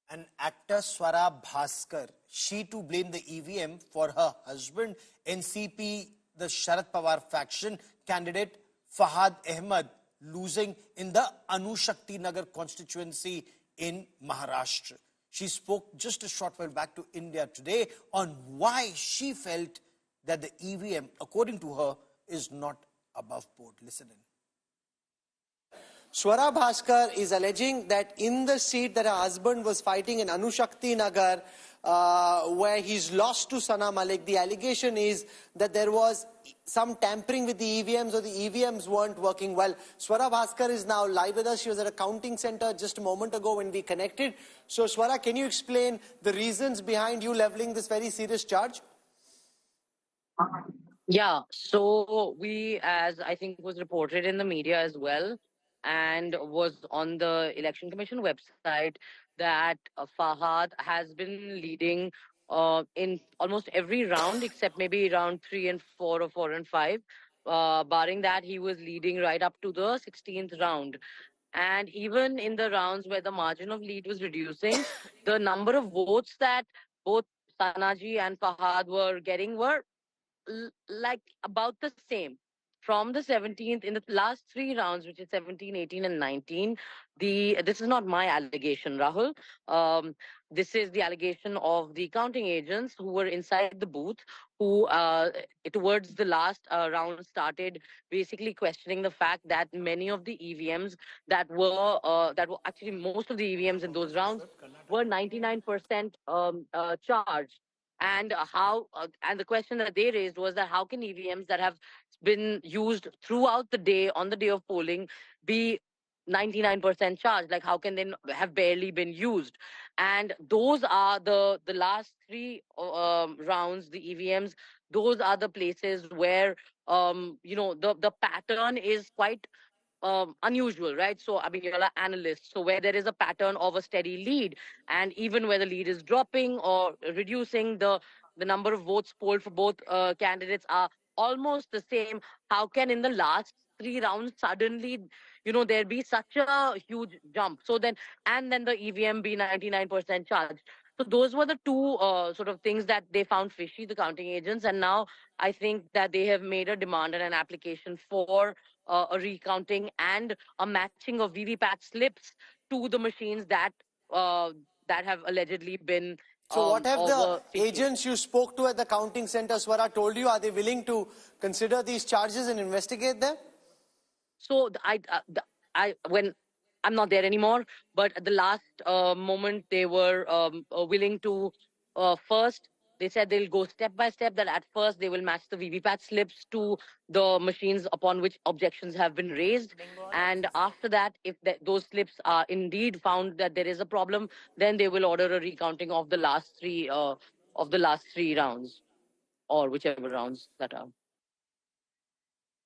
And actor Swara Bhasker, she too blamed the EVM for her husband, NCP, the Sharad Pawar faction candidate Fahad Ahmed, losing in the Anushakti Nagar constituency in Maharashtra. She spoke just a short while back to India Today on why she felt that the EVM, according to her, is not above board. Listen in. Swara Bhasker is alleging that in the seat that her husband was fighting in Anushakti Nagar, where he's lost to Sana Malik, the allegation is that there was some tampering with the EVMs or the EVMs weren't working well. Swara Bhasker is now live with us. She was at a counting center just a moment ago when we connected. So Swara, can you explain the reasons behind you leveling this very serious charge? Yeah, so we, as I think was reported in the media as well, and was on the Election Commission website, that Fahad has been leading in almost every round except maybe round 3 and 4 or 4 and 5. Barring that, he was leading right up to the 16th round. And even in the rounds where the margin of lead was reducing, the number of votes that both Sanaji and Fahad were getting were like about the same. From the 17th, in the last 3 rounds, which is 17, 18, and 19, this is not my allegation, Rahul. This is the allegation of the counting agents who were inside the booth, who towards the last round started basically questioning the fact that many of the EVMs that were actually most of the EVMs in those rounds were 99% charged. And and the question that they raised was that how can EVMs that have been used throughout the day on the day of polling be 99% charged? Like, how can they have barely been used? And those are the last 3 rounds, the EVMs. Those are the places where the pattern is quite unusual, right? So, I mean, you're an analyst. So, where there is a pattern of a steady lead, and even where the lead is dropping or reducing, the number of votes polled for both candidates are almost the same. How can in the last 3 rounds suddenly, there be such a huge jump? So then, and then the EVM be 99% charged. So those were the two sort of things that they found fishy, the counting agents. And now I think that they have made a demand and an application for a recounting and a matching of VVPAT slips to the machines that have allegedly been. So what have the fishy agents you spoke to at the counting center, Swara, told you? Are they willing to consider these charges and investigate them? So when I'm not there anymore, but at the last moment they were willing to first. They said they'll go step by step, that at first they will match the VVPAT slips to the machines upon which objections have been raised. And after that, if those slips are indeed found that there is a problem, then they will order a recounting of the last three rounds, or whichever rounds that are.